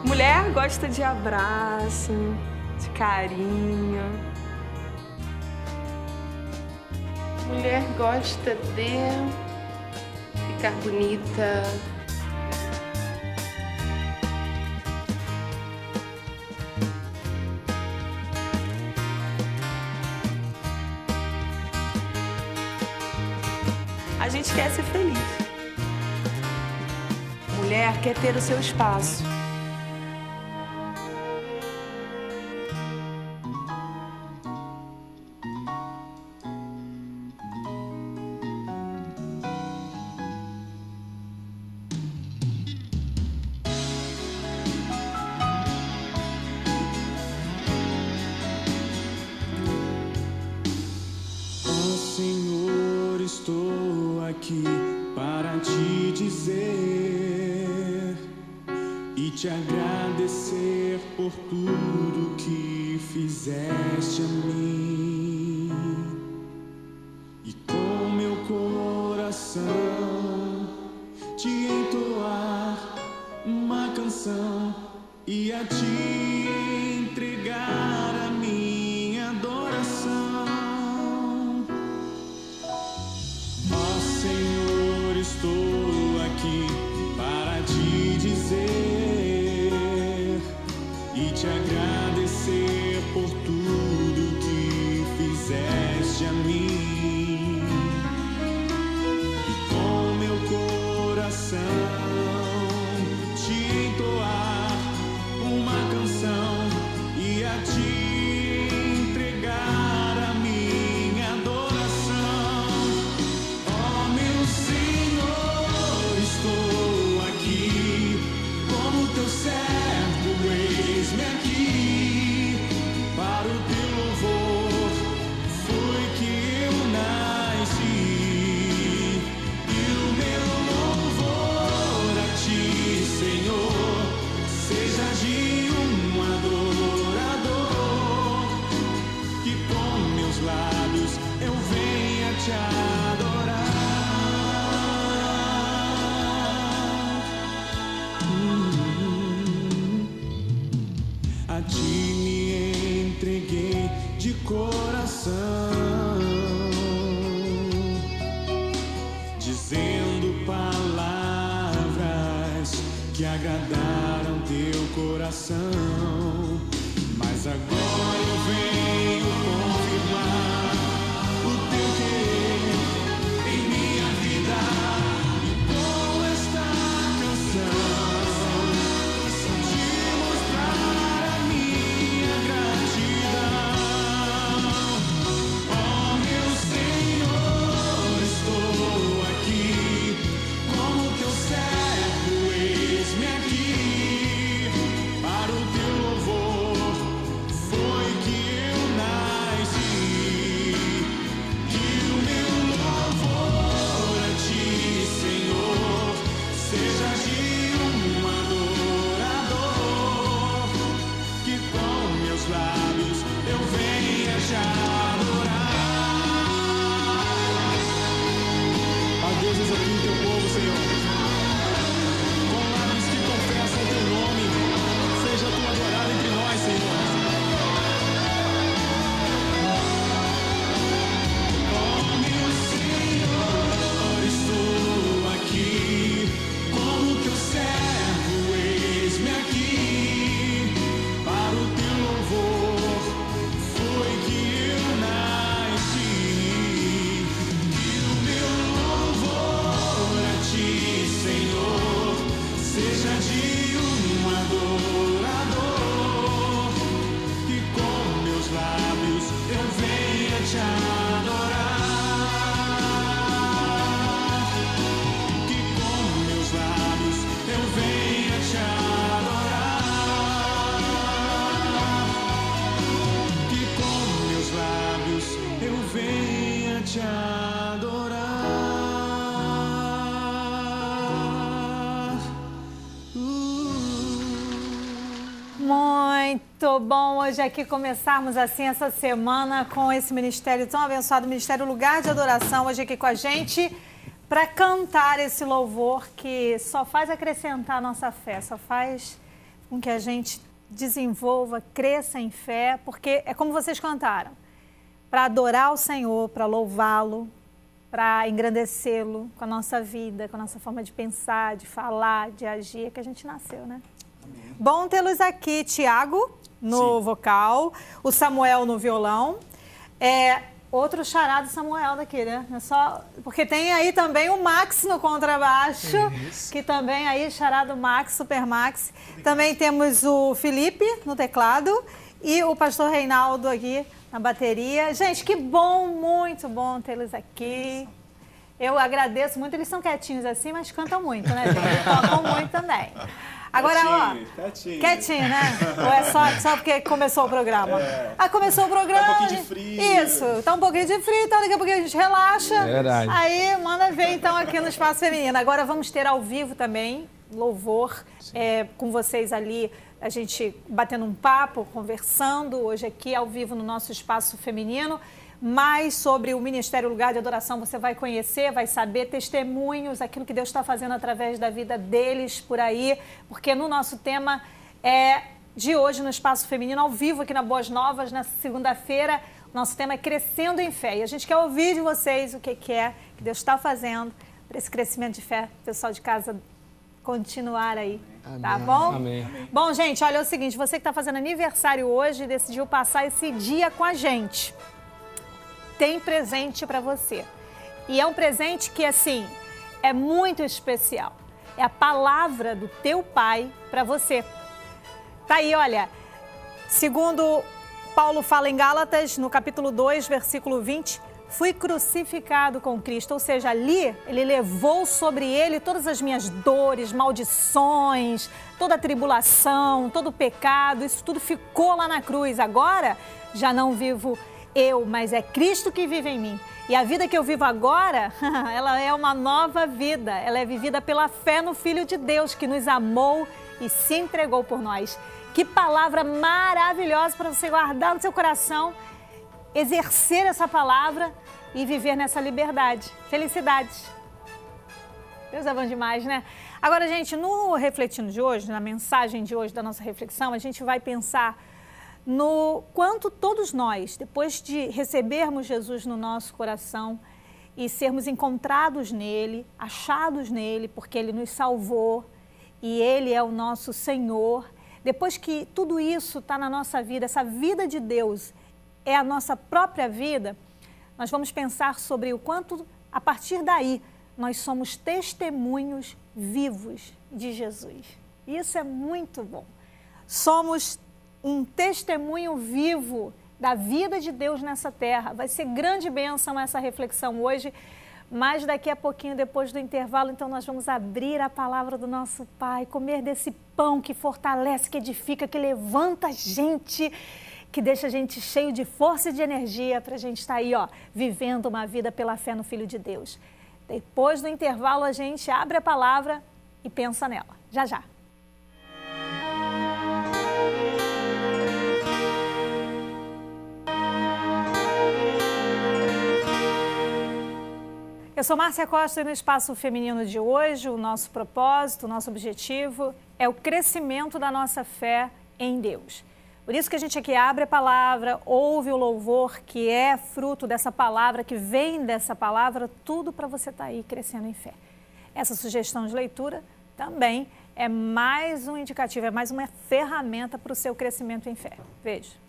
Mulher gosta de abraço, de carinho. Mulher gosta de ficar bonita. A gente quer ser feliz. Mulher quer ter o seu espaço. Senhor, estou aqui para te dizer e te agradecer por tudo que fizeste a mim. E com meu coração te entoar uma canção e a te entregar a minha adoração. Estou aqui para te dizer e te agradecer por tudo que fizeste a mim. E com meu coração te entoar uma canção e a te entregar a minha adoração. Oh, meu Senhor, estou aqui como teu servo, eis-me aqui para o teu louvor. Foi que eu nasci e o meu louvor a ti, Senhor, seja de um adorador, que com meus lábios eu venha te adorar. A ti me entreguei de coração, dizendo palavras que agradaram teu coração. Mas agora eu venho confirmar o teu querer em minha vida. E com esta canção te adorar. Muito bom hoje aqui começarmos assim essa semana com esse ministério tão abençoado, Ministério Lugar de Adoração, hoje aqui com a gente para cantar esse louvor que só faz acrescentar a nossa fé, só faz com que a gente desenvolva, cresça em fé, porque é como vocês cantaram, para adorar o Senhor, para louvá-lo, para engrandecê-lo com a nossa vida, com a nossa forma de pensar, de falar, de agir, que a gente nasceu, né? Amém. Bom tê-los aqui, Tiago no vocal, o Samuel no violão, outro xará do Samuel daqui, né? É só... Porque tem aí também o Max no contrabaixo, que também aí, xará do Max, Super Max. Também temos o Felipe no teclado e o pastor Reinaldo aqui na bateria. Gente, que bom, muito bom tê-los aqui. Eu agradeço muito, eles são quietinhos assim, mas cantam muito, né, gente? Tocam muito também. Agora, quietinho, né? Ou é só porque começou o programa? Começou o programa. Tá um pouquinho de frio. Isso, tá um pouquinho de frio, então daqui a pouquinho a gente relaxa. Verdade. Aí manda ver então aqui no Espaço Feminino. Agora vamos ter ao vivo também, louvor, com vocês ali, a gente batendo um papo, conversando, hoje aqui ao vivo no nosso Espaço Feminino. Mais sobre o Ministério Lugar de Adoração você vai conhecer, vai saber testemunhos, aquilo que Deus está fazendo através da vida deles por aí, porque no nosso tema de hoje no Espaço Feminino, ao vivo aqui na Boas Novas, na segunda-feira, nosso tema é Crescendo em Fé. E a gente quer ouvir de vocês o que é que Deus está fazendo para esse crescimento de fé, pessoal de casa continuar aí, tá bom? Amém. Bom, gente, olha, é o seguinte, você que está fazendo aniversário hoje, decidiu passar esse dia com a gente. Tem presente para você. E é um presente que, assim, é muito especial. É a palavra do teu pai para você. Tá aí, olha, segundo Paulo fala em Gálatas, no capítulo 2, versículo 20, fui crucificado com Cristo, ou seja, ali ele levou sobre ele todas as minhas dores, maldições, toda a tribulação, todo o pecado, isso tudo ficou lá na cruz. Agora, já não vivo eu, mas é Cristo que vive em mim. E a vida que eu vivo agora, ela é uma nova vida. Ela é vivida pela fé no Filho de Deus, que nos amou e se entregou por nós. Que palavra maravilhosa para você guardar no seu coração, exercer essa palavra e viver nessa liberdade. Felicidades. Deus é bom demais, né? Agora, gente, no Refletindo de hoje, na mensagem de hoje da nossa reflexão, a gente vai pensar no quanto todos nós, depois de recebermos Jesus no nosso coração e sermos encontrados nele, achados nele, porque ele nos salvou e ele é o nosso Senhor, depois que tudo isso está na nossa vida, essa vida de Deus é a nossa própria vida, nós vamos pensar sobre o quanto, a partir daí, nós somos testemunhos vivos de Jesus. Isso é muito bom. Somos um testemunho vivo da vida de Deus nessa terra. Vai ser grande bênção essa reflexão hoje, mas daqui a pouquinho, depois do intervalo, então nós vamos abrir a palavra do nosso Pai, comer desse pão que fortalece, que edifica, que levanta a gente, que deixa a gente cheio de força e de energia para a gente estar aí, ó, vivendo uma vida pela fé no Filho de Deus. Depois do intervalo, a gente abre a palavra e pensa nela. Já, já. Eu sou Márcia Costa e no Espaço Feminino de hoje, o nosso propósito, o nosso objetivo é o crescimento da nossa fé em Deus. Por isso que a gente aqui abre a palavra, ouve o louvor que é fruto dessa palavra, que vem dessa palavra, tudo para você estar aí crescendo em fé. Essa sugestão de leitura também é mais um indicativo, é mais uma ferramenta para o seu crescimento em fé. Veja.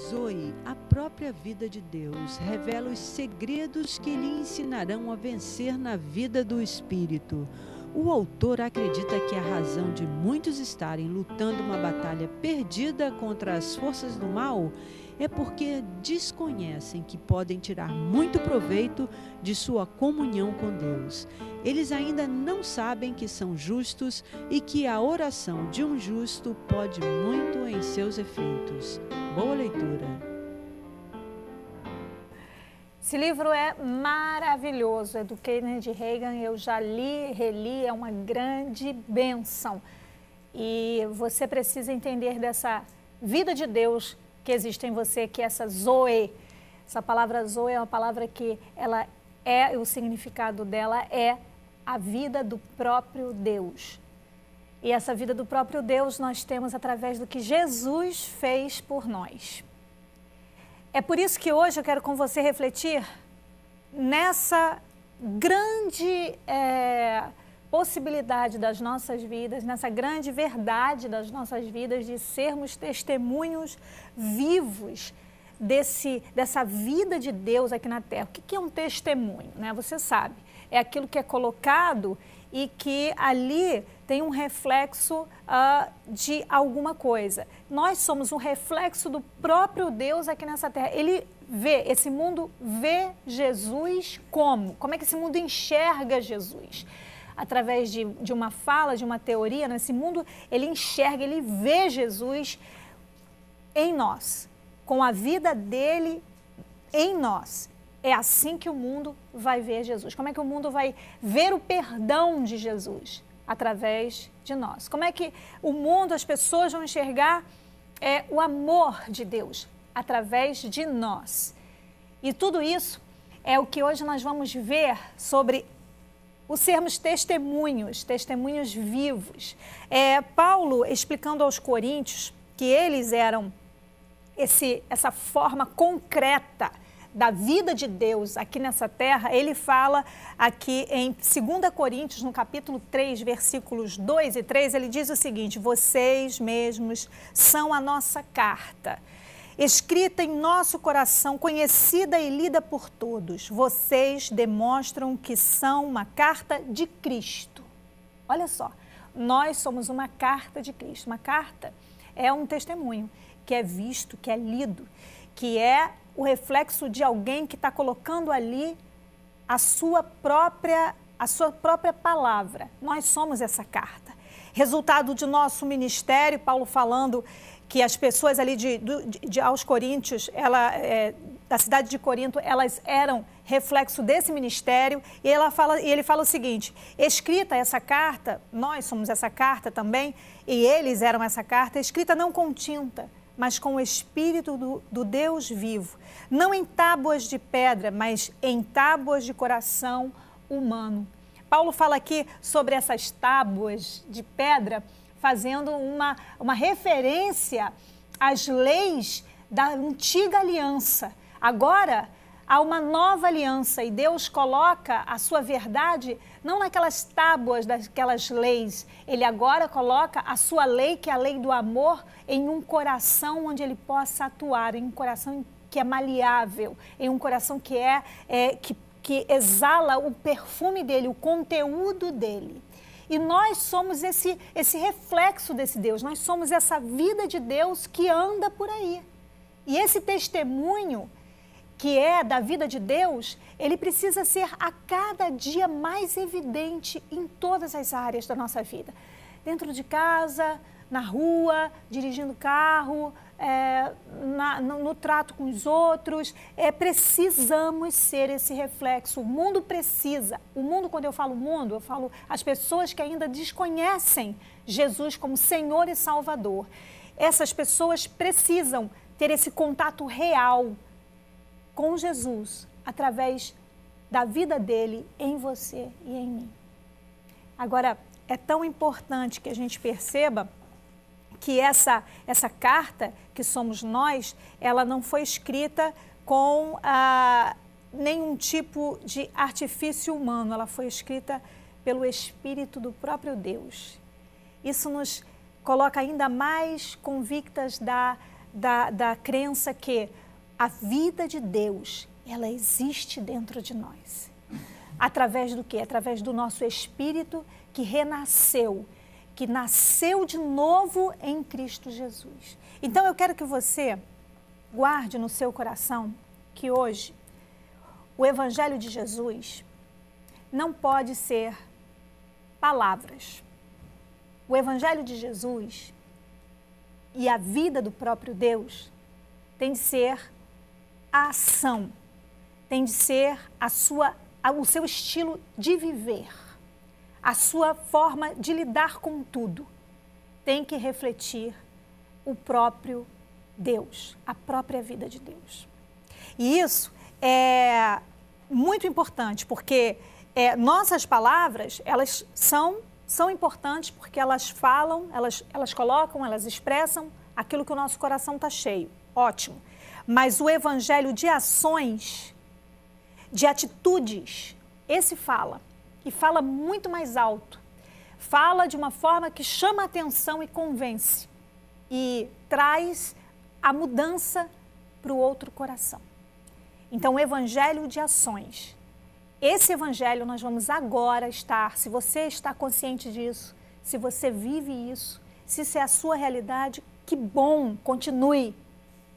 Zoe, a própria vida de Deus, revela os segredos que lhe ensinarão a vencer na vida do Espírito. O autor acredita que a razão de muitos estarem lutando uma batalha perdida contra as forças do mal é porque desconhecem que podem tirar muito proveito de sua comunhão com Deus. Eles ainda não sabem que são justos e que a oração de um justo pode muito em seus efeitos. Boa leitura. Esse livro é maravilhoso, é do Kenneth Hagin, eu já li, reli, é uma grande bênção. E você precisa entender dessa vida de Deus que existe em você, que é essa Zoe. Essa palavra Zoe é uma palavra que ela o significado dela é a vida do próprio Deus. E essa vida do próprio Deus nós temos através do que Jesus fez por nós. É por isso que hoje eu quero com você refletir nessa grande possibilidade das nossas vidas, nessa grande verdade das nossas vidas de sermos testemunhos vivos dessa vida de Deus aqui na Terra. O que é um testemunho, né? Você sabe, é aquilo que é colocado e que ali tem um reflexo de alguma coisa. Nós somos um reflexo do próprio Deus aqui nessa Terra. Esse mundo vê Jesus como? Como é que esse mundo enxerga Jesus? Através de uma fala, de uma teoria, nesse mundo ele enxerga, ele vê Jesus em nós, com a vida dele em nós. É assim que o mundo vai ver Jesus. Como é que o mundo vai ver o perdão de Jesus? Através de nós. Como é que o mundo, as pessoas vão enxergar o amor de Deus? Através de nós. E tudo isso é o que hoje nós vamos ver sobre o sermos testemunhos vivos. Paulo explicando aos coríntios que eles eram essa forma concreta da vida de Deus aqui nessa terra. Ele fala aqui em 2 Coríntios, no capítulo 3, versículos 2 e 3, ele diz o seguinte: vocês mesmos são a nossa carta, escrita em nosso coração, conhecida e lida por todos. Vocês demonstram que são uma carta de Cristo. Olha só, nós somos uma carta de Cristo. Uma carta é um testemunho que é visto, que é lido, que é o reflexo de alguém que está colocando ali a sua própria palavra. Nós somos essa carta. Resultado de nosso ministério, Paulo falando que as pessoas ali aos Coríntios, da cidade de Corinto, elas eram reflexo desse ministério, e ele fala o seguinte: escrita essa carta, nós somos essa carta também, e eles eram essa carta, escrita não com tinta, mas com o Espírito do Deus vivo, não em tábuas de pedra, mas em tábuas de coração humano. Paulo fala aqui sobre essas tábuas de pedra, fazendo uma referência às leis da antiga aliança. Agora há uma nova aliança e Deus coloca a sua verdade não naquelas tábuas daquelas leis. Ele agora coloca a sua lei, que é a lei do amor, em um coração onde ele possa atuar, em um coração que é maleável, em um coração que exala o perfume dele, o conteúdo dele. E nós somos esse reflexo desse Deus, nós somos essa vida de Deus que anda por aí. E esse testemunho que é da vida de Deus, ele precisa ser a cada dia mais evidente em todas as áreas da nossa vida. Dentro de casa, na rua, dirigindo carro, no trato com os outros. Precisamos ser esse reflexo. O mundo precisa. O mundo, quando eu falo mundo, eu falo as pessoas que ainda desconhecem Jesus como Senhor e Salvador. Essas pessoas precisam ter esse contato real com Jesus, através da vida dele em você e em mim. Agora, é tão importante que a gente perceba que essa carta, que somos nós, ela não foi escrita com nenhum tipo de artifício humano, ela foi escrita pelo Espírito do próprio Deus. Isso nos coloca ainda mais convictas da crença que a vida de Deus, ela existe dentro de nós. Através do quê? Através do nosso espírito que renasceu, que nasceu de novo em Cristo Jesus. Então eu quero que você guarde no seu coração que hoje o Evangelho de Jesus não pode ser palavras. O Evangelho de Jesus e a vida do próprio Deus tem de ser a ação, tem de ser o seu estilo de viver, a sua forma de lidar com tudo. Tem que refletir o próprio Deus, a própria vida de Deus. E isso é muito importante, porque nossas palavras, elas são são importantes porque elas falam, elas colocam, elas expressam aquilo que o nosso coração está cheio. Ótimo. Mas o evangelho de ações, de atitudes, esse fala. E fala muito mais alto. Fala de uma forma que chama a atenção e convence. E traz a mudança para o outro coração. Então, o evangelho de ações. Esse evangelho nós vamos agora estar, se você está consciente disso, se você vive isso, se isso é a sua realidade, que bom, continue.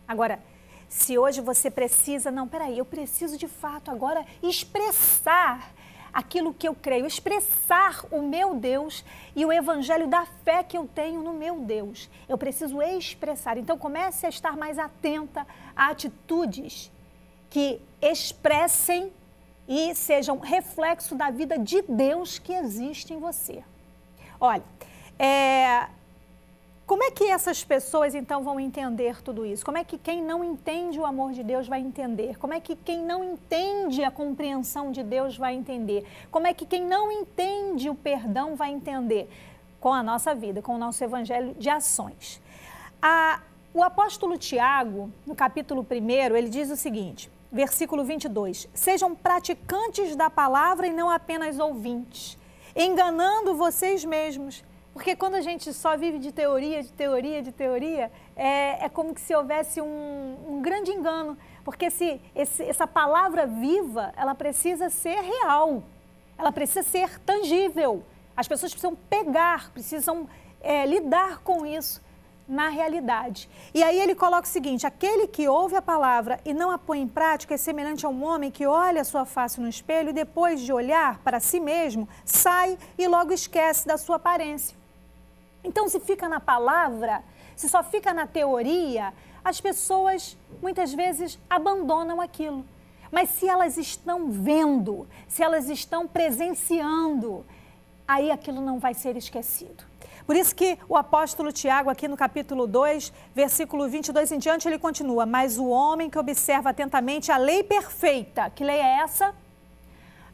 Agora, se hoje você precisa, não, peraí, eu preciso de fato agora expressar aquilo que eu creio, expressar o meu Deus e o evangelho da fé que eu tenho no meu Deus. Eu preciso expressar. Então, comece a estar mais atenta a atitudes que expressem e sejam reflexo da vida de Deus que existe em você. Olha, como é que essas pessoas então vão entender tudo isso? Como é que quem não entende o amor de Deus vai entender? Como é que quem não entende a compreensão de Deus vai entender? Como é que quem não entende o perdão vai entender? Com a nossa vida, com o nosso evangelho de ações. O apóstolo Tiago, no capítulo 1, ele diz o seguinte, versículo 22, sejam praticantes da palavra e não apenas ouvintes, enganando vocês mesmos. Porque quando a gente só vive de teoria, é como se houvesse um grande engano. Porque essa palavra viva, ela precisa ser real, ela precisa ser tangível. As pessoas precisam pegar, precisam lidar com isso na realidade. E aí ele coloca o seguinte, aquele que ouve a palavra e não a põe em prática é semelhante a um homem que olha a sua face no espelho e depois de olhar para si mesmo, sai e logo esquece da sua aparência. Então, se fica na palavra, se só fica na teoria, as pessoas muitas vezes abandonam aquilo. Mas se elas estão vendo, se elas estão presenciando, aí aquilo não vai ser esquecido. Por isso que o apóstolo Tiago, aqui no capítulo 2, versículo 22 em diante, ele continua, mas o homem que observa atentamente a lei perfeita, que lei é essa?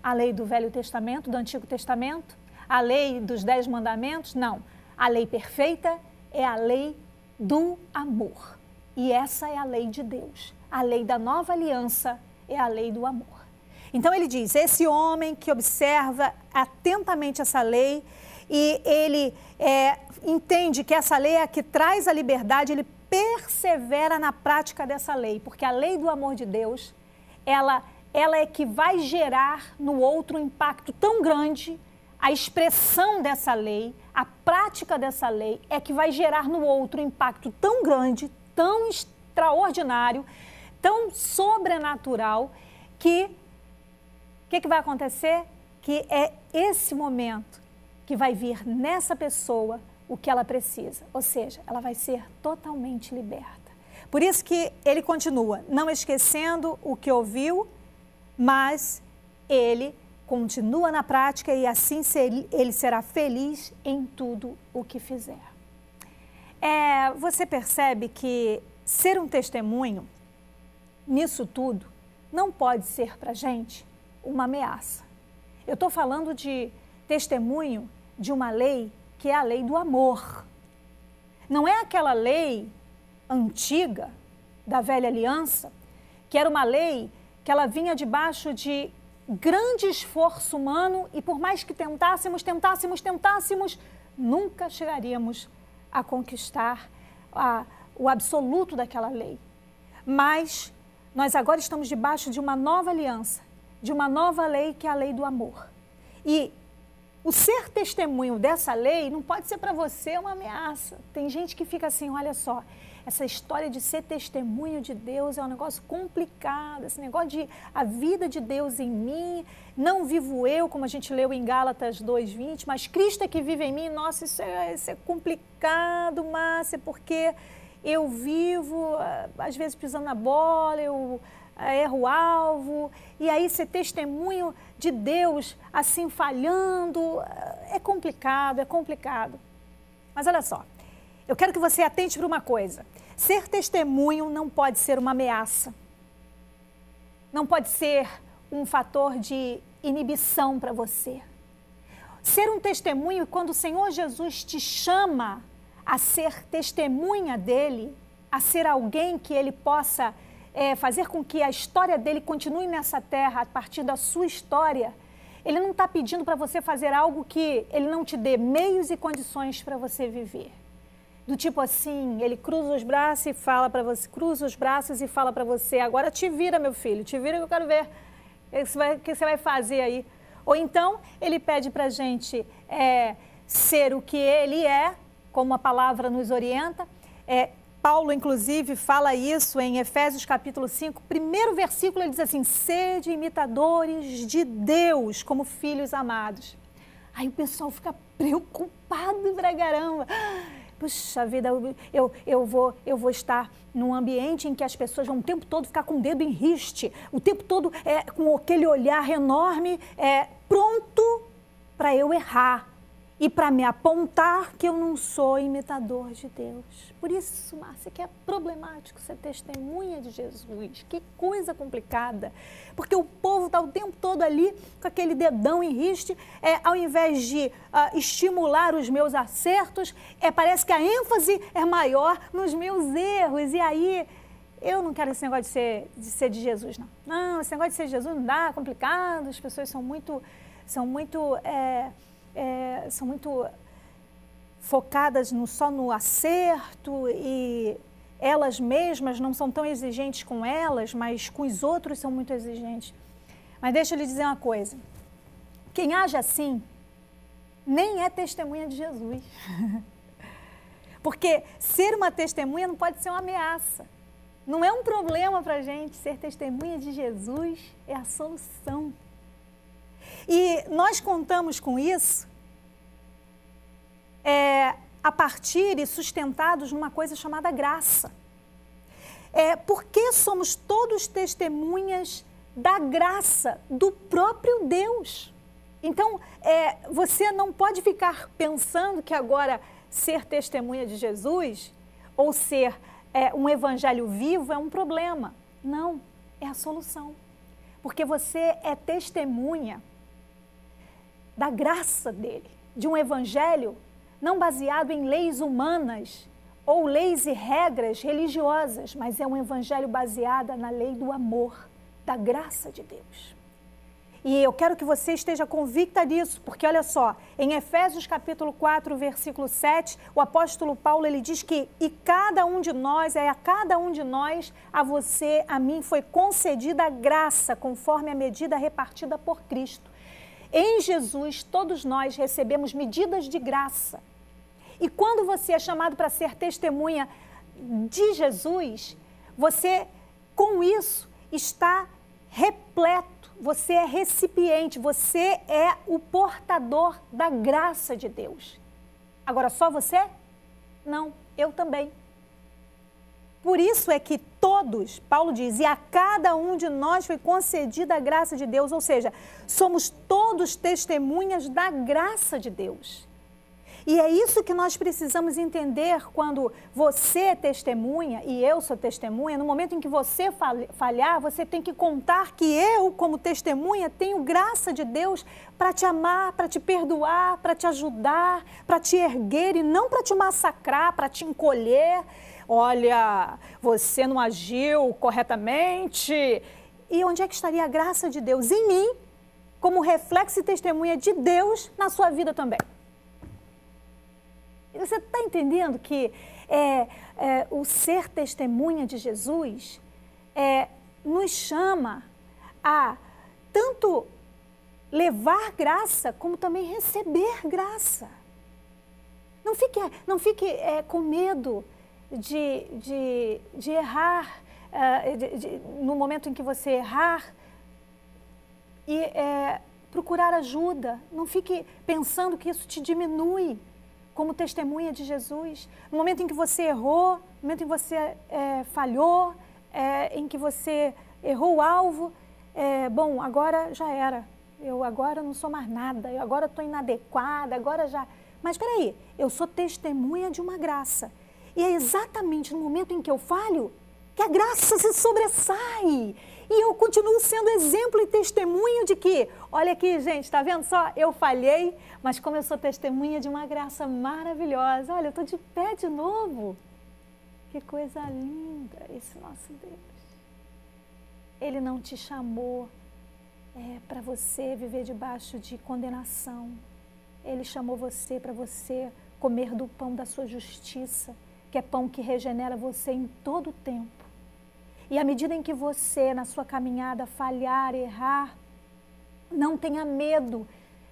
A lei do Velho Testamento, do Antigo Testamento? A lei dos 10 mandamentos? Não. A lei perfeita é a lei do amor. E essa é a lei de Deus. A lei da nova aliança é a lei do amor. Então ele diz, esse homem que observa atentamente essa lei e ele entende que essa lei é a que traz a liberdade, ele persevera na prática dessa lei. Porque a lei do amor de Deus, ela é que vai gerar no outro um impacto tão grande. A expressão dessa lei, a prática dessa lei é que vai gerar no outro um impacto tão grande, tão extraordinário, tão sobrenatural, que o que vai acontecer? Que é esse momento que vai vir nessa pessoa o que ela precisa, ou seja, ela vai ser totalmente liberta. Por isso que ele continua, não esquecendo o que ouviu, mas ele continua na prática e assim ele será feliz em tudo o que fizer. Você percebe que ser um testemunho nisso tudo não pode ser para a gente uma ameaça. Eu estou falando de testemunho de uma lei que é a lei do amor. Não é aquela lei antiga da velha aliança, que era uma lei que ela vinha debaixo de grande esforço humano e por mais que tentássemos, nunca chegaríamos a conquistar o absoluto daquela lei. Mas nós agora estamos debaixo de uma nova aliança, de uma nova lei que é a lei do amor. E o ser testemunho dessa lei não pode ser para você uma ameaça. Tem gente que fica assim, olha só, essa história de ser testemunho de Deus é um negócio complicado, esse negócio de a vida de Deus em mim, não vivo eu, como a gente leu em Gálatas 2:20, mas Cristo é que vive em mim. Nossa, isso é complicado, Márcia, porque eu vivo, às vezes, pisando na bola, eu erro o alvo, e aí ser testemunho de Deus assim falhando, é complicado. Mas olha só, eu quero que você atente para uma coisa. Ser testemunho não pode ser uma ameaça. Não pode ser um fator de inibição para você. Ser um testemunho, quando o Senhor Jesus te chama a ser testemunha dele, a ser alguém que ele possa fazer com que a história dele continue nessa terra a partir da sua história, ele não está pedindo para você fazer algo que ele não te dê meios e condições para você viver. Do tipo assim, ele cruza os braços e fala para você, agora te vira, meu filho, te vira que eu quero ver o que você vai fazer aí. Ou então, ele pede para a gente ser o que ele é, como a palavra nos orienta. Paulo, inclusive, fala isso em Efésios capítulo 5, primeiro versículo, ele diz assim, sede imitadores de Deus como filhos amados. Aí o pessoal fica preocupado pra caramba. Puxa vida, eu vou estar num ambiente em que as pessoas vão o tempo todo ficar com o dedo em riste, o tempo todo com aquele olhar enorme, pronto para eu errar e para me apontar que eu não sou imitador de Deus. Por isso, Márcia, que é problemático ser testemunha de Jesus. Que coisa complicada. Porque o povo está o tempo todo ali com aquele dedão em riste, ao invés de estimular os meus acertos, parece que a ênfase é maior nos meus erros. E aí, eu não quero esse negócio de ser de Jesus, não. Não, esse negócio de ser de Jesus não dá, é complicado, as pessoas são muito focadas só no acerto e elas mesmas não são tão exigentes com elas, mas com os outros são muito exigentes. Mas deixa eu lhe dizer uma coisa, quem age assim nem é testemunha de Jesus. Porque ser uma testemunha não pode ser uma ameaça. Não é um problema para a gente, ser testemunha de Jesus é a solução. E nós contamos com isso a partir e sustentados numa coisa chamada graça. Porque somos todos testemunhas da graça do próprio Deus. Então, você não pode ficar pensando que agora ser testemunha de Jesus ou ser um evangelho vivo é um problema. Não, é a solução. Porque você é testemunha da graça dele, de um evangelho não baseado em leis humanas ou leis e regras religiosas, mas é um evangelho baseado na lei do amor, da graça de Deus. E eu quero que você esteja convicta disso, porque olha só, em Efésios capítulo 4, versículo 7, o apóstolo Paulo, ele diz que a cada um de nós, a você, a mim, foi concedida a graça, conforme a medida repartida por Cristo. Em Jesus, todos nós recebemos medidas de graça. E quando você é chamado para ser testemunha de Jesus, você, com isso, está repleto, você é recipiente, você é o portador da graça de Deus. Agora, só você? Não, eu também. Por isso é que todos, Paulo diz, e a cada um de nós foi concedida a graça de Deus, ou seja, somos todos testemunhas da graça de Deus. E é isso que nós precisamos entender quando você é testemunha e eu sou testemunha. No momento em que você falhar, você tem que contar que eu, como testemunha, tenho graça de Deus para te amar, para te perdoar, para te ajudar, para te erguer e não para te massacrar, para te encolher. Olha, você não agiu corretamente. E onde é que estaria a graça de Deus? Em mim, como reflexo e testemunha de Deus na sua vida também. Você está entendendo que o ser testemunha de Jesus nos chama a tanto levar graça como também receber graça. Não fique com medo de errar, no momento em que você errar, e procurar ajuda. Não fique pensando que isso te diminui como testemunha de Jesus. No momento em que você errou, no momento em que você falhou, em que você errou o alvo, bom, agora já era. Eu agora não sou mais nada, eu agora estou inadequada, agora já... Mas espera aí, eu sou testemunha de uma graça. E é exatamente no momento em que eu falho que a graça se sobressai. E eu continuo sendo exemplo e testemunho de que, olha aqui, gente, está vendo só? Eu falhei, mas como eu sou testemunha de uma graça maravilhosa. Olha, eu estou de pé de novo. Que coisa linda esse nosso Deus. Ele não te chamou para você viver debaixo de condenação. Ele chamou você para você comer do pão da sua justiça, que é pão que regenera você em todo o tempo. E à medida em que você, na sua caminhada, falhar, errar, não tenha medo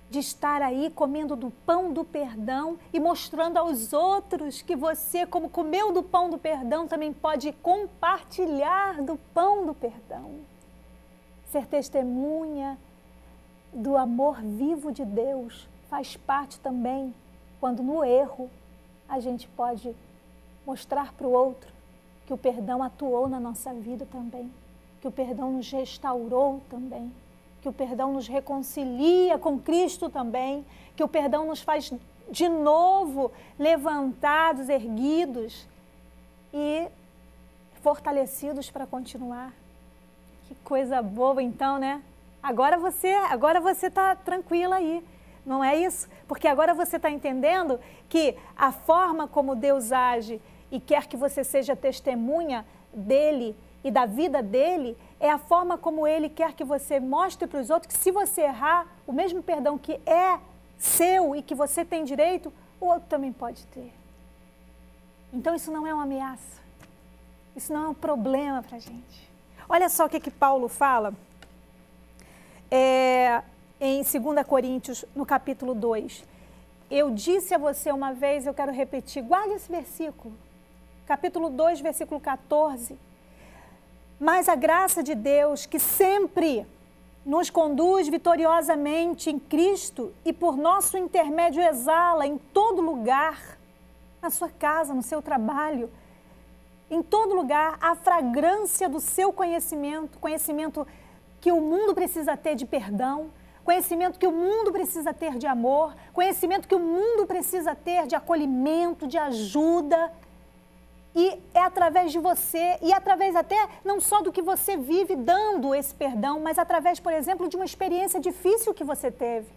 de estar aí comendo do pão do perdão e mostrando aos outros que você, como comeu do pão do perdão, também pode compartilhar do pão do perdão. Ser testemunha do amor vivo de Deus faz parte também, quando no erro a gente pode mostrar para o outro que o perdão atuou na nossa vida também, que o perdão nos restaurou também, que o perdão nos reconcilia com Cristo também, que o perdão nos faz de novo levantados, erguidos e fortalecidos para continuar. Que coisa boa então, né? Agora você está tranquila aí, não é isso? Porque agora você está entendendo que a forma como Deus age e quer que você seja testemunha dele e da vida dele, é a forma como ele quer que você mostre para os outros que se você errar, o mesmo perdão que é seu e que você tem direito, o outro também pode ter. Então isso não é uma ameaça, isso não é um problema para a gente. Olha só o que Paulo fala em 2 Coríntios, no capítulo 2. Eu disse a você uma vez, eu quero repetir, guarde esse versículo. Capítulo 2, versículo 14. Mas a graça de Deus, que sempre nos conduz vitoriosamente em Cristo e por nosso intermédio exala em todo lugar, na sua casa, no seu trabalho, em todo lugar, a fragrância do seu conhecimento, conhecimento que o mundo precisa ter de perdão, conhecimento que o mundo precisa ter de amor, conhecimento que o mundo precisa ter de acolhimento, de ajuda. E é através de você, e através até não só do que você vive dando esse perdão, mas através, por exemplo, de uma experiência difícil que você teve.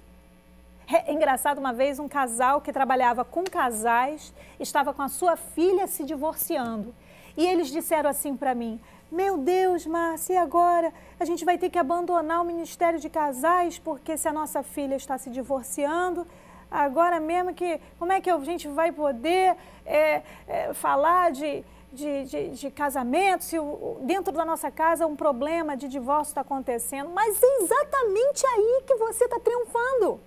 É engraçado, uma vez um casal que trabalhava com casais, estava com a sua filha se divorciando. E eles disseram assim para mim, meu Deus, Márcia, e agora? A gente vai ter que abandonar o Ministério de Casais, porque se a nossa filha está se divorciando, agora mesmo que, como é que a gente vai poder falar de casamento, se dentro da nossa casa um problema de divórcio está acontecendo? Mas é exatamente aí que você está triunfando.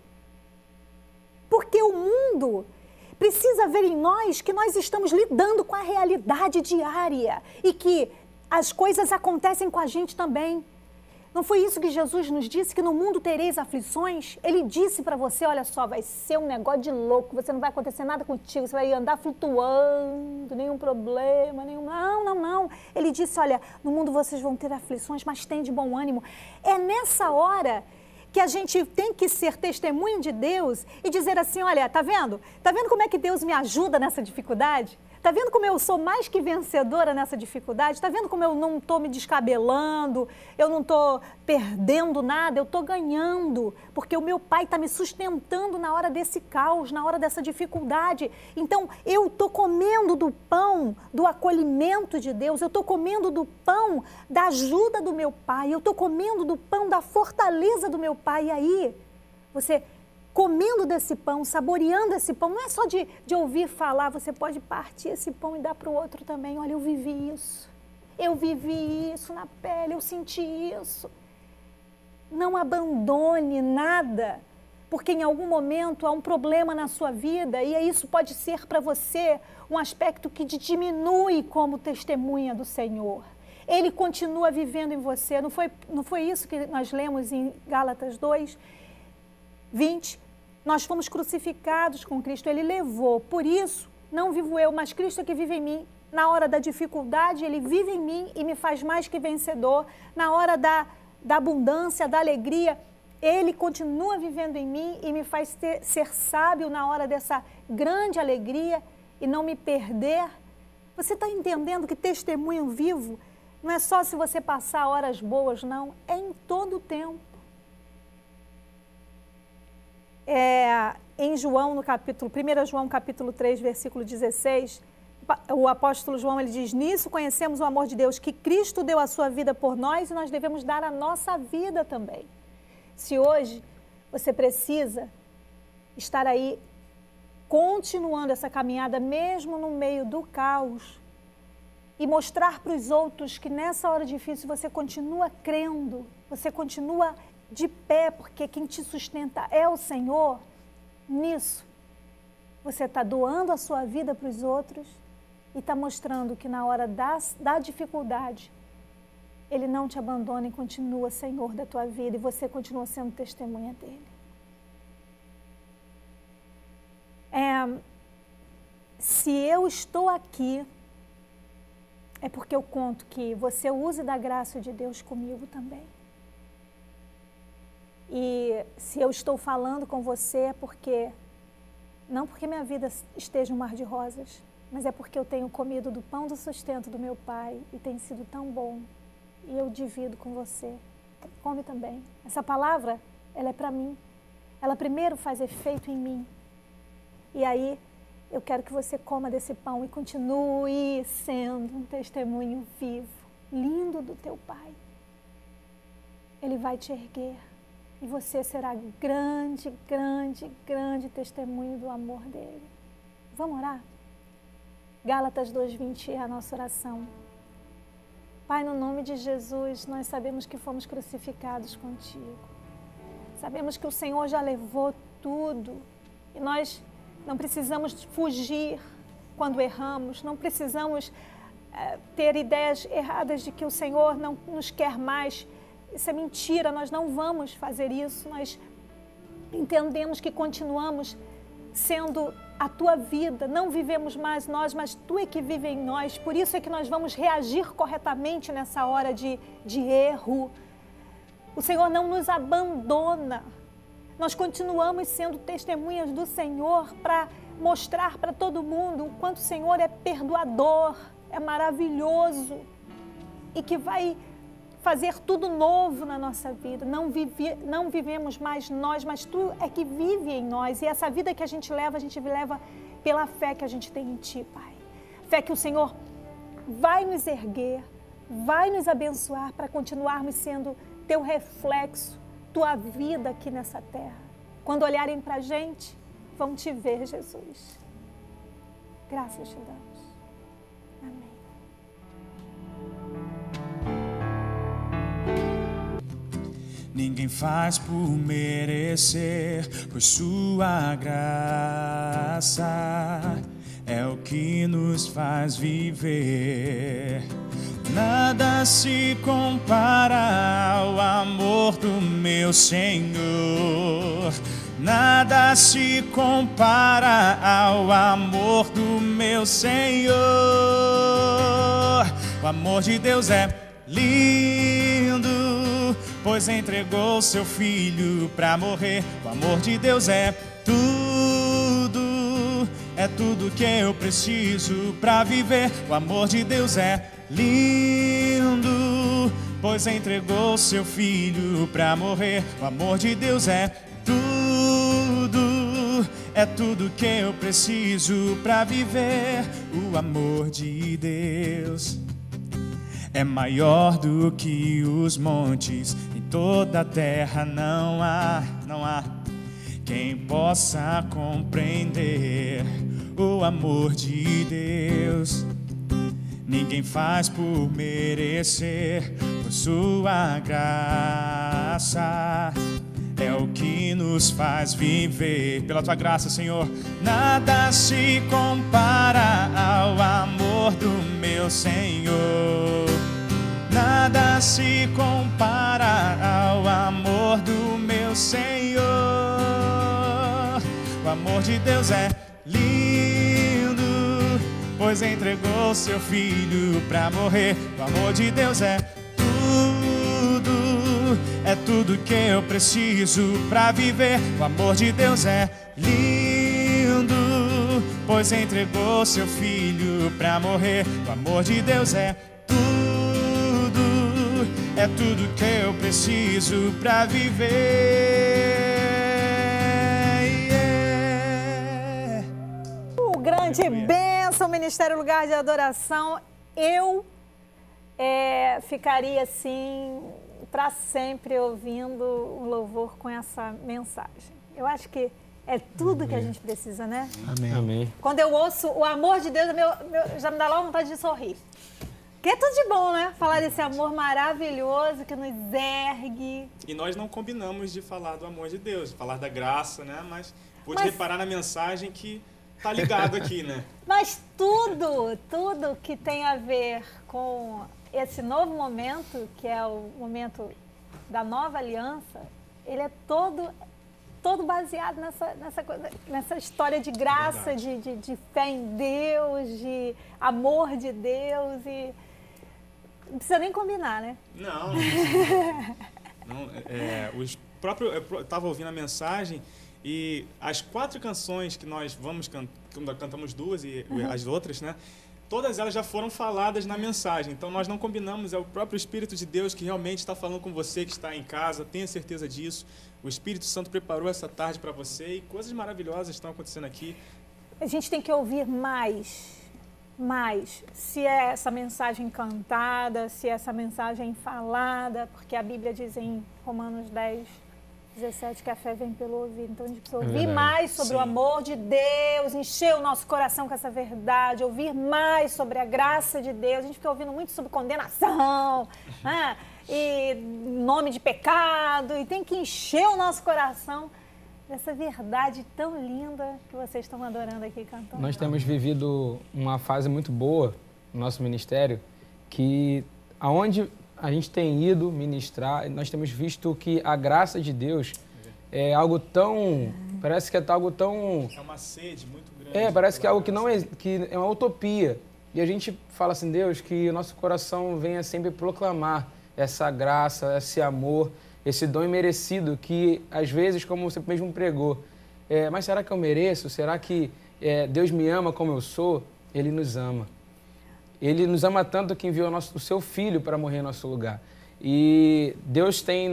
Porque o mundo precisa ver em nós que nós estamos lidando com a realidade diária e que as coisas acontecem com a gente também. Não foi isso que Jesus nos disse, que no mundo tereis aflições? Ele disse para você, olha só, vai ser um negócio de louco, você não vai acontecer nada contigo, você vai andar flutuando, nenhum problema, nenhum... Não. Ele disse, olha, no mundo vocês vão ter aflições, mas tem de bom ânimo. É nessa hora que a gente tem que ser testemunho de Deus e dizer assim, olha, tá vendo? Tá vendo como é que Deus me ajuda nessa dificuldade? Tá vendo como eu sou mais que vencedora nessa dificuldade? Tá vendo como eu não estou me descabelando, eu não estou perdendo nada, eu estou ganhando, porque o meu Pai está me sustentando na hora desse caos, na hora dessa dificuldade. Então, eu estou comendo do pão do acolhimento de Deus, eu estou comendo do pão da ajuda do meu Pai, eu estou comendo do pão da fortaleza do meu Pai. E aí, você... comendo desse pão, saboreando esse pão, não é só de ouvir falar, você pode partir esse pão e dar para o outro também. Olha, eu vivi isso na pele, eu senti isso. Não abandone nada, porque em algum momento há um problema na sua vida e isso pode ser para você um aspecto que te diminui como testemunha do Senhor. Ele continua vivendo em você, não foi isso que nós lemos em Gálatas 2, 20, nós fomos crucificados com Cristo, Ele levou, por isso, não vivo eu, mas Cristo é que vive em mim. Na hora da dificuldade, Ele vive em mim e me faz mais que vencedor. Na hora da abundância, da alegria, Ele continua vivendo em mim e me faz ser sábio na hora dessa grande alegria e não me perder. Você está entendendo que testemunho vivo Não é só se você passar horas boas, não. É em todo o tempo. Em João, no capítulo, 1 João capítulo 3, versículo 16, o apóstolo João, ele diz: nisso conhecemos o amor de Deus, que Cristo deu a sua vida por nós e nós devemos dar a nossa vida também. Se hoje você precisa estar aí continuando essa caminhada, mesmo no meio do caos, e mostrar para os outros que nessa hora difícil você continua crendo, você continua de pé, porque quem te sustenta é o Senhor, nisso você está doando a sua vida para os outros e está mostrando que na hora da dificuldade, Ele não te abandona e continua Senhor da tua vida e você continua sendo testemunha dEle. Se eu estou aqui, é porque eu conto que você use da graça de Deus comigo também. E se eu estou falando com você é porque, não porque minha vida esteja um mar de rosas, mas é porque eu tenho comido do pão do sustento do meu Pai e tem sido tão bom. E eu divido com você. Come também. Essa palavra, ela é para mim. Ela primeiro faz efeito em mim. E aí, eu quero que você coma desse pão e continue sendo um testemunho vivo, lindo do teu Pai. Ele vai te erguer e você será grande, grande, grande testemunho do amor dele. Vamos orar? Gálatas 2:20 é a nossa oração. Pai, no nome de Jesus, nós sabemos que fomos crucificados contigo. Sabemos que o Senhor já levou tudo e nós não precisamos fugir quando erramos, não precisamos ter ideias erradas de que o Senhor não nos quer mais. Isso é mentira, nós não vamos fazer isso. Nós entendemos que continuamos sendo a tua vida, não vivemos mais nós, mas tu é que vive em nós. Por isso é que nós vamos reagir corretamente nessa hora de erro. O Senhor não nos abandona. Nós continuamos sendo testemunhas do Senhor para mostrar para todo mundo o quanto o Senhor é perdoador, é maravilhoso e que vai fazer tudo novo na nossa vida. Não vivemos mais nós, mas tu é que vive em nós. E essa vida que a gente leva pela fé que a gente tem em ti, Pai. Fé que o Senhor vai nos erguer, vai nos abençoar para continuarmos sendo teu reflexo, tua vida aqui nessa terra. Quando olharem para a gente, vão te ver, Jesus. Graças te damos. Amém. Ninguém faz por merecer, pois sua graça é o que nos faz viver. Nada se compara ao amor do meu Senhor. Nada se compara ao amor do meu Senhor. O amor de Deus é lindo, pois entregou seu filho pra morrer. O amor de Deus é tudo que eu preciso pra viver. O amor de Deus é lindo, pois entregou seu filho pra morrer. O amor de Deus é tudo que eu preciso pra viver. O amor de Deus é maior do que os montes, em toda a terra não há quem possa compreender o amor de Deus. Ninguém faz por merecer, por sua graça é o que nos faz viver. Pela tua graça, Senhor, nada se compara ao amor do meu Senhor. Nada se compara ao amor do meu Senhor. O amor de Deus é lindo, pois entregou seu filho pra morrer. O amor de Deus é tudo que eu preciso pra viver. O amor de Deus é lindo, pois entregou seu filho pra morrer. O amor de Deus é tudo é tudo que eu preciso pra viver. Yeah. Grande bênção, Ministério Lugar de Adoração. Eu ficaria assim para sempre ouvindo um louvor com essa mensagem. Eu acho que é tudo que a gente precisa, né? Amém. Amém. Quando eu ouço o amor de Deus, já me dá logo vontade de sorrir. Que é tudo de bom, né? Falar desse amor maravilhoso que nos ergue. E nós não combinamos de falar do amor de Deus, de falar da graça, né? Mas pude reparar na mensagem que tá ligado aqui, né? Mas tudo que tem a ver com esse novo momento, que é o momento da nova aliança, ele é todo baseado nessa história de graça, de fé em Deus, de amor de Deus. E não precisa nem combinar, né? Não. Eu estava ouvindo a mensagem e as 4 canções que nós cantamos 2 e as outras, né? Todas elas já foram faladas na mensagem. Então nós não combinamos, é o próprio Espírito de Deus que realmente está falando com você que está em casa, tenha certeza disso. O Espírito Santo preparou essa tarde para você e coisas maravilhosas estão acontecendo aqui. A gente tem que ouvir mais. Se é essa mensagem cantada, se é essa mensagem falada, porque a Bíblia diz em Romanos 10:17 que a fé vem pelo ouvir. Então a gente precisa ouvir mais sobre o amor de Deus, encher o nosso coração com essa verdade, ouvir mais sobre a graça de Deus. A gente fica ouvindo muito sobre condenação, né? E nome de pecado, e tem que encher o nosso coração dessa verdade tão linda que vocês estão adorando aqui cantando. Nós temos vivido uma fase muito boa no nosso ministério, que aonde a gente tem ido ministrar, nós temos visto que a graça de Deus é algo tão... Parece que é algo tão... É uma sede muito grande. Parece que é algo que não é... que é uma utopia. E a gente fala assim, Deus, que o nosso coração venha sempre proclamar essa graça, esse amor, esse dom imerecido que, às vezes, como você mesmo pregou, mas será que eu mereço? Será que Deus me ama como eu sou? Ele nos ama. Ele nos ama tanto que enviou o seu Filho para morrer em nosso lugar. E Deus tem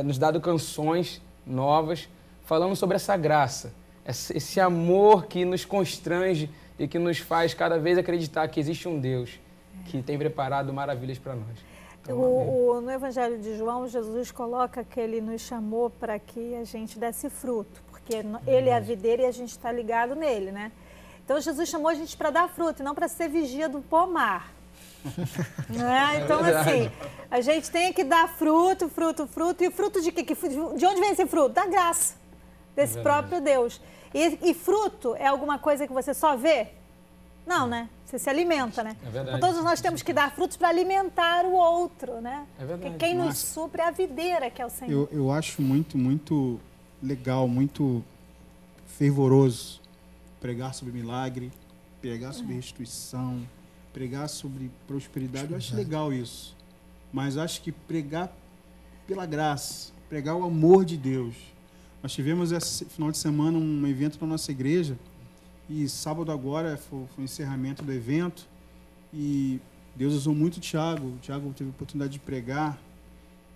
nos dado canções novas falando sobre essa graça, esse amor que nos constrange e que nos faz cada vez acreditar que existe um Deus que tem preparado maravilhas para nós. Então, no Evangelho de João, Jesus coloca que ele nos chamou para que a gente desse fruto, porque ele é a videira e a gente está ligado nele, né? Então, Jesus chamou a gente para dar fruto, e não para ser vigia do pomar. Né? Então, assim, a gente tem que dar fruto. E fruto de quê? De onde vem esse fruto? Da graça, desse próprio Deus. E fruto é alguma coisa que você só vê? Não, né? Você se alimenta, né? É verdade. Então, todos nós temos que dar frutos para alimentar o outro, né? É verdade. Porque quem nos supre é a videira, que é o Senhor. Eu acho muito legal, muito fervoroso pregar sobre milagre, pregar sobre restituição, pregar sobre prosperidade. Eu acho legal isso. Mas acho que pregar pela graça, pregar o amor de Deus. Nós tivemos esse final de semana um evento na nossa igreja. E sábado agora foi o encerramento do evento e Deus usou muito o Tiago. O Tiago teve a oportunidade de pregar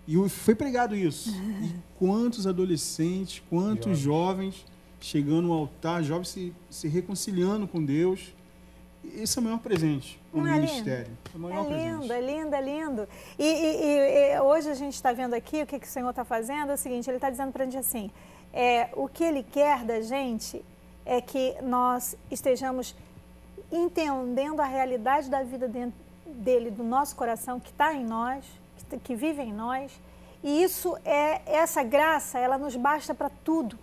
e foi pregado isso. E quantos adolescentes, quantos jovens chegando ao altar, jovens se reconciliando com Deus. Esse é o maior presente no ministério. É lindo. E hoje a gente está vendo aqui o que o Senhor está fazendo. É o seguinte, Ele está dizendo para a gente assim, o que Ele quer da gente é que nós estejamos entendendo a realidade da vida dele, do nosso coração, que está em nós, que vive em nós. E essa graça, ela nos basta para tudo.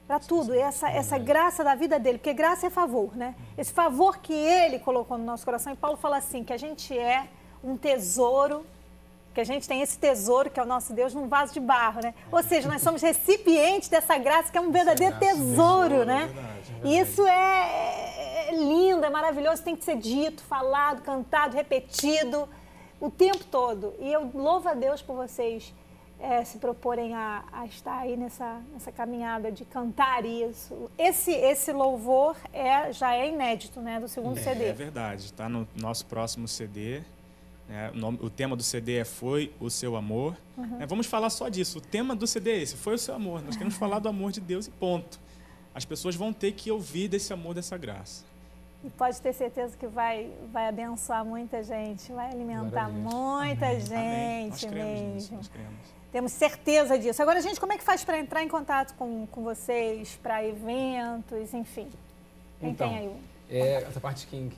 Para tudo. Essa graça da vida dele, porque graça é favor, né? Esse favor que ele colocou no nosso coração. E Paulo fala assim, que a gente é um tesouro, que a gente tem esse tesouro, que é o nosso Deus, num vaso de barro, né? Ou seja, nós somos recipientes dessa graça, que é um verdadeiro tesouro, né? E isso é lindo, é maravilhoso, tem que ser dito, falado, cantado, repetido, o tempo todo. E eu louvo a Deus por vocês se proporem a estar aí nessa caminhada de cantar isso. Esse louvor já é inédito, né? Do segundo CD. É verdade, está no nosso próximo CD. O tema do CD é Foi o Seu Amor. Vamos falar só disso. O tema do CD é esse, Foi o Seu Amor. Nós queremos falar do amor de Deus e ponto. As pessoas vão ter que ouvir desse amor, dessa graça. E pode ter certeza que vai abençoar muita gente, vai alimentar muita gente Nós cremos mesmo. nisso, nós cremos. Temos certeza disso. Agora, gente, como é que faz para entrar em contato com vocês, para eventos, enfim? Quem tem aí? Essa parte quem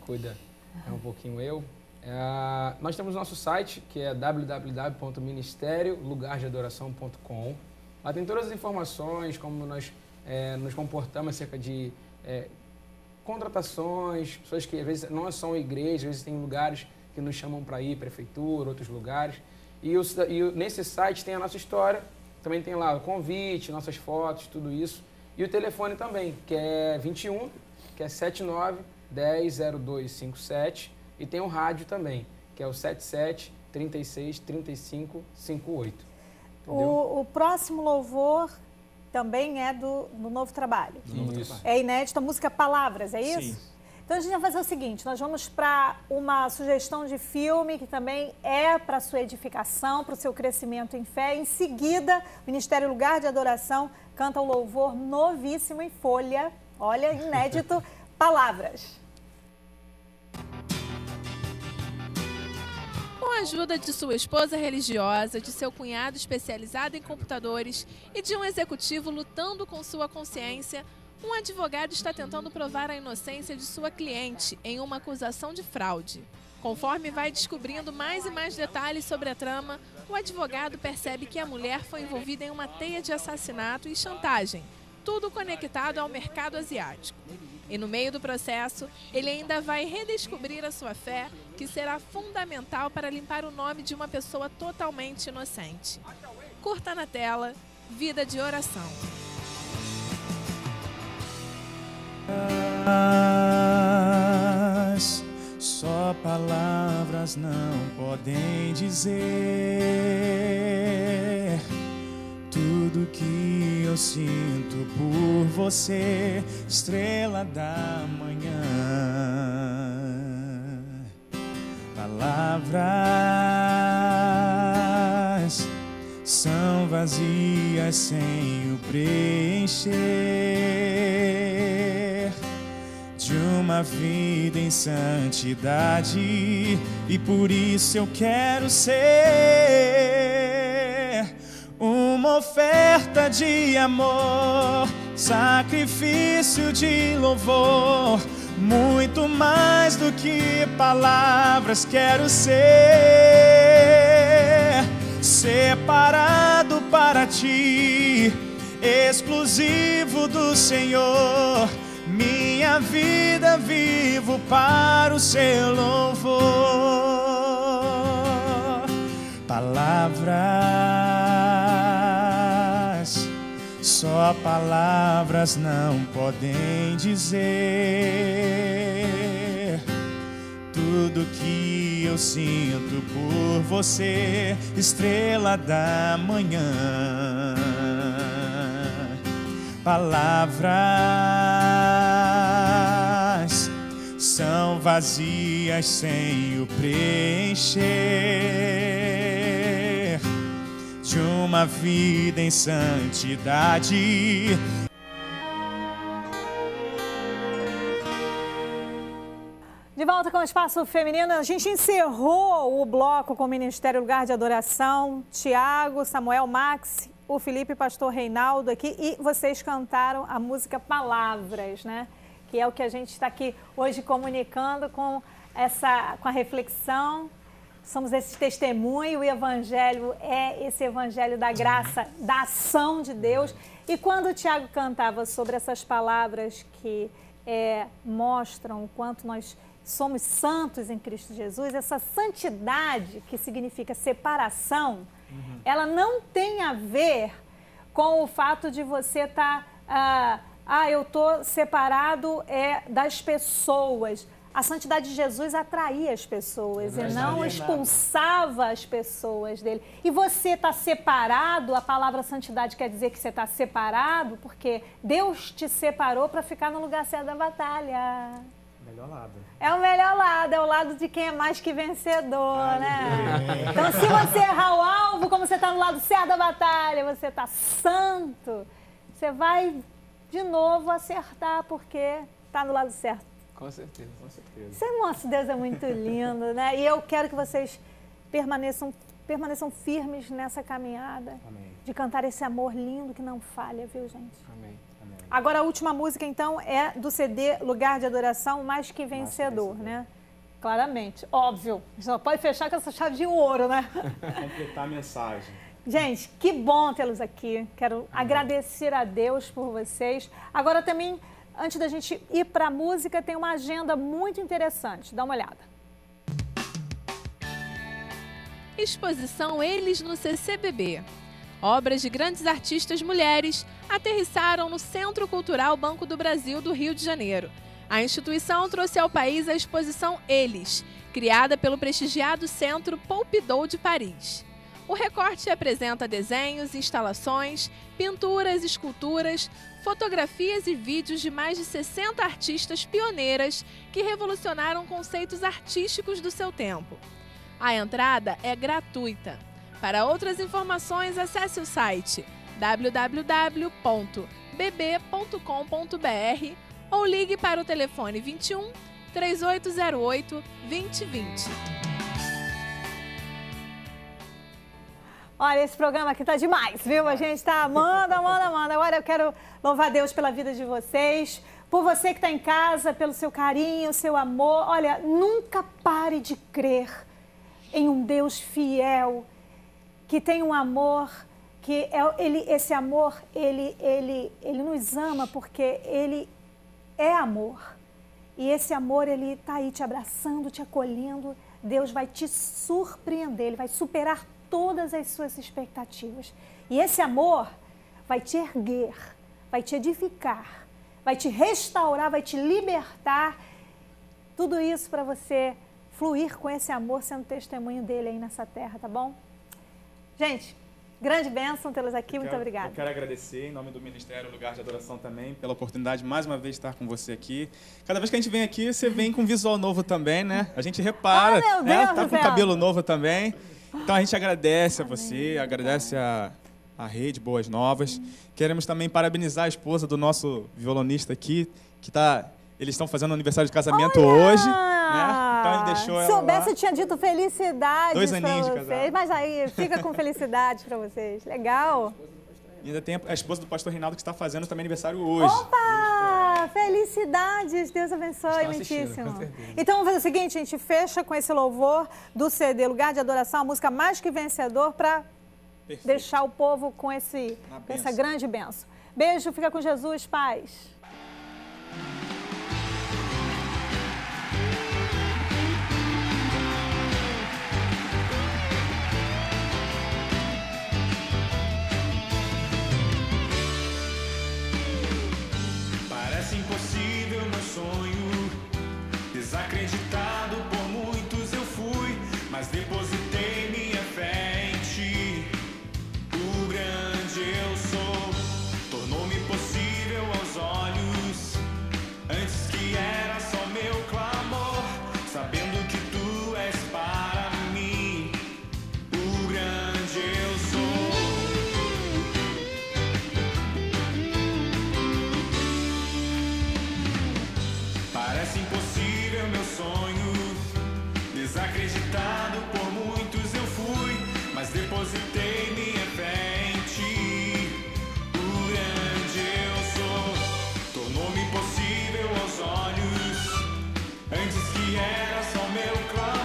cuida é um pouquinho eu. Nós temos nosso site, que é www.ministeriolugardeadoração.com. Lá tem todas as informações, como nós nos comportamos acerca de contratações, pessoas que às vezes não são igrejas, às vezes tem lugares que nos chamam para ir, prefeitura, outros lugares. E nesse site tem a nossa história, também tem lá o convite, nossas fotos, tudo isso. E o telefone também, que é 21, que é 79-10-0257. E tem o rádio também, que é o 77-36-35-58. O próximo louvor também é do Novo Trabalho. Isso. É inédito, a música Palavras, é isso? Sim. Então a gente vai fazer o seguinte, nós vamos para uma sugestão de filme que também é para a sua edificação, para o seu crescimento em fé. Em seguida, o Ministério Lugar de Adoração canta o louvor novíssimo em folha, olha, inédito, Palavras. Com a ajuda de sua esposa religiosa, de seu cunhado especializado em computadores e de um executivo lutando com sua consciência, um advogado está tentando provar a inocência de sua cliente em uma acusação de fraude. Conforme vai descobrindo mais e mais detalhes sobre a trama, o advogado percebe que a mulher foi envolvida em uma teia de assassinato e chantagem, tudo conectado ao mercado asiático. E no meio do processo, ele ainda vai redescobrir a sua fé, que será fundamental para limpar o nome de uma pessoa totalmente inocente. Curta na tela, Vida de Oração. Só palavras não podem dizer tudo que eu sinto por você, estrela da manhã. Palavras são vazias sem o preencher de uma vida em santidade, e por isso eu quero ser uma oferta de amor, sacrifício de louvor, muito mais do que palavras. Quero ser separado para ti, exclusivo do Senhor. Minha vida vivo para o seu louvor. Palavras, só palavras não podem dizer tudo que eu sinto por você, estrela da manhã. Palavras são vazias sem o preencher de uma vida em santidade. De volta com o Espaço Feminino, a gente encerrou o bloco com o Ministério Lugar de Adoração, Tiago, Samuel, Max, o Felipe e pastor Reinaldo aqui, e vocês cantaram a música Palavras, né? Que é o que a gente está aqui hoje comunicando com a reflexão. Somos esse testemunho, o Evangelho é esse Evangelho da graça, da ação de Deus. E quando o Tiago cantava sobre essas palavras que mostram o quanto nós somos santos em Cristo Jesus, essa santidade que significa separação, ela não tem a ver com o fato de você estar, eu estou separado das pessoas. A santidade de Jesus atraía as pessoas e não expulsava as pessoas dele. E você está separado, a palavra santidade quer dizer que você está separado, porque Deus te separou para ficar no lugar certo da batalha. Melhor lado. É o melhor lado, é o lado de quem é mais que vencedor, né? Então, se você errar o alvo, como você está no lado certo da batalha, você está santo, você vai de novo acertar, porque está no lado certo. Com certeza, com certeza. Esse nosso Deus é muito lindo, né? E eu quero que vocês permaneçam firmes nessa caminhada. Amém. De cantar esse amor lindo que não falha, viu, gente? Amém. Amém. Agora, a última música, então, é do CD Lugar de Adoração, Mais que Vencedor, né? Claramente, óbvio. Só pode fechar com essa chave de ouro, né? Completar a mensagem. Gente, que bom tê-los aqui. Quero agradecer a Deus por vocês. Agora também, antes da gente ir para a música, tem uma agenda muito interessante. Dá uma olhada. Exposição Eles no CCBB. Obras de grandes artistas mulheres aterrissaram no Centro Cultural Banco do Brasil do Rio de Janeiro. A instituição trouxe ao país a exposição Eles, criada pelo prestigiado Centro Pompidou de Paris. O recorte apresenta desenhos, instalações, pinturas, esculturas, fotografias e vídeos de mais de 60 artistas pioneiras que revolucionaram conceitos artísticos do seu tempo. A entrada é gratuita. Para outras informações, acesse o site www.bb.com.br ou ligue para o telefone 21 3808 2020. Olha, esse programa aqui tá demais, viu? A gente tá amando. Agora eu quero louvar a Deus pela vida de vocês, por você que está em casa, pelo seu carinho, seu amor. Olha, nunca pare de crer em um Deus fiel, que tem um amor, que esse amor, ele nos ama porque ele é amor. E esse amor, ele está aí te abraçando, te acolhendo. Deus vai te surpreender, ele vai superar todas as suas expectativas. E esse amor vai te erguer, vai te edificar, vai te restaurar, vai te libertar. Tudo isso para você fluir com esse amor, sendo testemunho dele aí nessa terra, tá bom? Gente, grande bênção tê-los aqui, muito obrigada. Eu quero agradecer, em nome do Ministério Lugar de Adoração também, pela oportunidade de mais uma vez estar com você aqui. Cada vez que a gente vem aqui, você vem com visual novo também, né? A gente repara, meu Deus tá do com céu. cabelo novo também. Então a gente agradece a você, agradece a Rede Boas Novas. Queremos também parabenizar a esposa do nosso violonista aqui, que eles estão fazendo aniversário de casamento hoje, né? Então ele deixou ela soubesse, lá. eu tinha dito felicidades 2 para aninhos de vocês. casado. Mas aí, fica com felicidades para vocês. Legal. E ainda tem a esposa do pastor Reinaldo que está fazendo também aniversário hoje. Opa! Felicidades! Deus abençoe, Estão assistindo, muitíssimo. com certeza. Então vamos fazer o seguinte, a gente fecha com esse louvor do CD Lugar de Adoração, a música Mais que Vencedor, para Perfeito. deixar o povo com essa bênção. grande bênção. Beijo, fica com Jesus, paz. Parece impossível meu sonho, desacreditado por muitos eu fui, mas depositei minha fé em ti. O grande eu sou, tornou-me possível aos olhos, antes que era só meu clamor, sabendo que tu és para mim. O grande eu sou. Parece impossível meu sonho, desacreditado por muitos eu fui, mas depositei minha fé em ti. O grande eu sou, tornou-me possível aos olhos, antes que era só meu clamor.